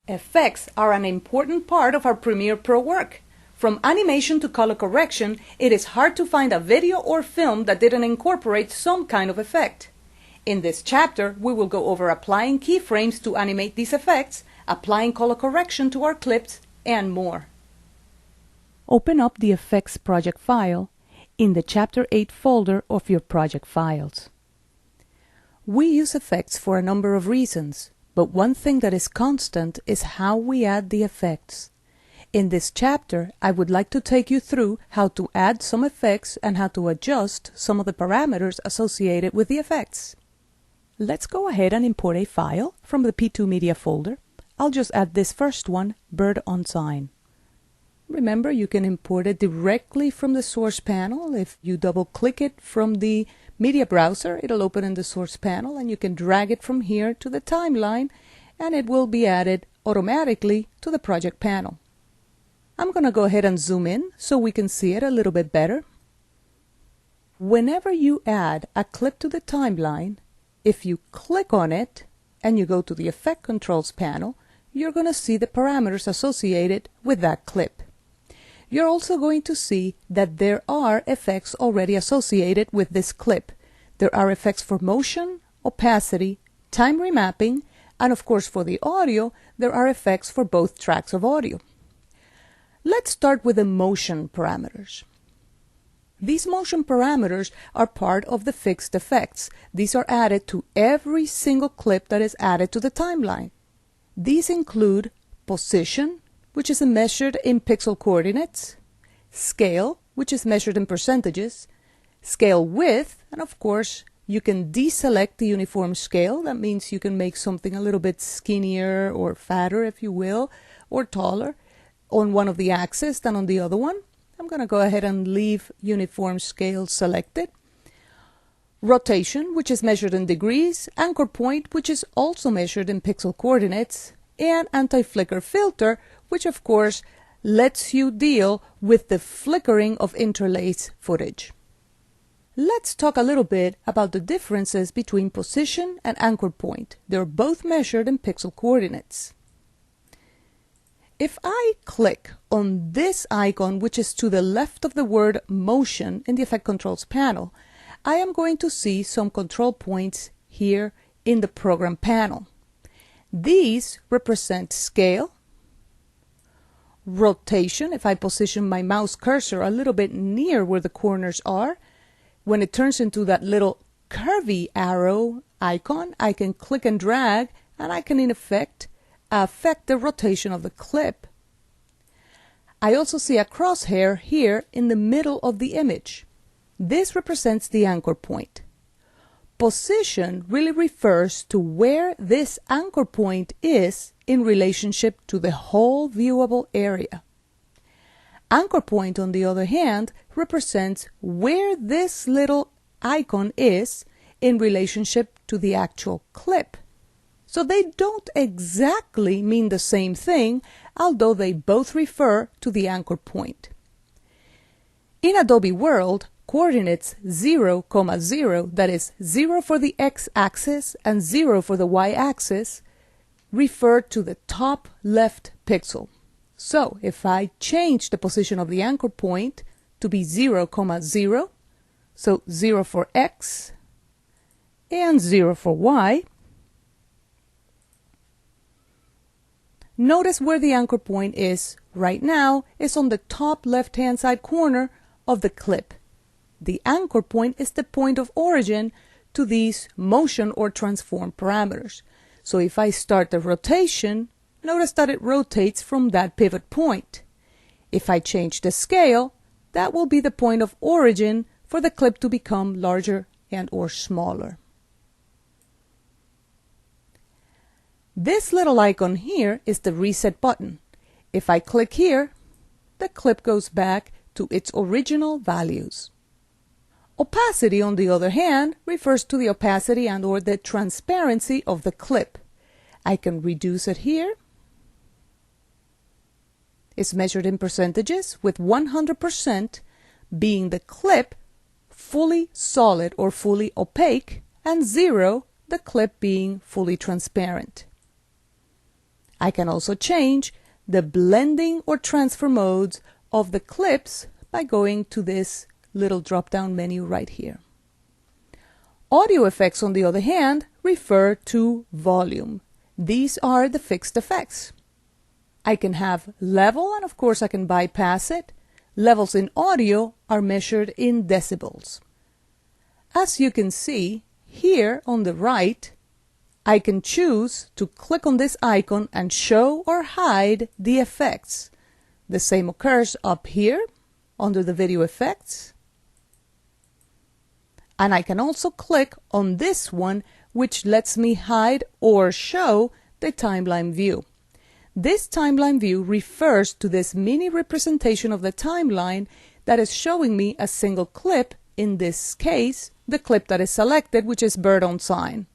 Effects are an important part of our Premiere Pro work. From animation to color correction, it is hard to find a video or film that didn't incorporate some kind of effect. In this chapter, we will go over applying keyframes to animate these effects, applying color correction to our clips, and more. Open up the Effects project file in the Chapter 8 folder of your project files. We use effects for a number of reasons, but one thing that is constant is how we add the effects. In this chapter, I would like to take you through how to add some effects and how to adjust some of the parameters associated with the effects. Let's go ahead and import a file from the P2 Media folder. I'll just add this first one, Bird on Sign. Remember, you can import it directly from the source panel. If you double-click it from the media browser, it'll open in the source panel, and you can drag it from here to the timeline, and it will be added automatically to the project panel. I'm going to go ahead and zoom in so we can see it a little bit better. Whenever you add a clip to the timeline, if you click on it and you go to the Effect Controls panel, you're going to see the parameters associated with that clip. You're also going to see that there are effects already associated with this clip. There are effects for motion, opacity, time remapping, and of course for the audio, there are effects for both tracks of audio. Let's start with the motion parameters. These motion parameters are part of the fixed effects. These are added to every single clip that is added to the timeline. These include position, which is measured in pixel coordinates, scale, which is measured in percentages, scale width, and of course you can deselect the uniform scale. That means you can make something a little bit skinnier or fatter, if you will, or taller on one of the axes than on the other one. I'm going to go ahead and leave uniform scale selected. Rotation, which is measured in degrees, anchor point, which is also measured in pixel coordinates, and anti-flicker filter, which of course lets you deal with the flickering of interlace footage. Let's talk a little bit about the differences between position and anchor point. They're both measured in pixel coordinates. If I click on this icon, which is to the left of the word motion in the Effect Controls panel, I am going to see some control points here in the program panel. These represent scale, rotation. If I position my mouse cursor a little bit near where the corners are, when it turns into that little curvy arrow icon, I can click and drag, and I can in effect affect the rotation of the clip. I also see a crosshair here in the middle of the image. This represents the anchor point. Position really refers to where this anchor point is in relationship to the whole viewable area. Anchor point, on the other hand, represents where this little icon is in relationship to the actual clip. So they don't exactly mean the same thing, although they both refer to the anchor point. In Adobe World, coordinates 0, 0, that is 0 for the x-axis and 0 for the y-axis, refer to the top left pixel. So if I change the position of the anchor point to be 0, 0, so 0 for x and 0 for y, notice where the anchor point is right now is on the top left-hand side corner of the clip. The anchor point is the point of origin to these motion or transform parameters. So if I start the rotation, notice that it rotates from that pivot point. If I change the scale, that will be the point of origin for the clip to become larger and or smaller. This little icon here is the reset button. If I click here, the clip goes back to its original values. Opacity, on the other hand, refers to the opacity and or the transparency of the clip. I can reduce it here. It's measured in percentages, with 100% being the clip fully solid or fully opaque, and 0 the clip being fully transparent. I can also change the blending or transfer modes of the clips by going to this little drop-down menu right here. Audio effects, on the other hand, refer to volume. These are the fixed effects. I can have level, and of course I can bypass it. Levels in audio are measured in decibels. As you can see, here on the right, I can choose to click on this icon and show or hide the effects. The same occurs up here under the video effects. And I can also click on this one, which lets me hide or show the timeline view. This timeline view refers to this mini representation of the timeline that is showing me a single clip, in this case, the clip that is selected, which is Bird on Sign.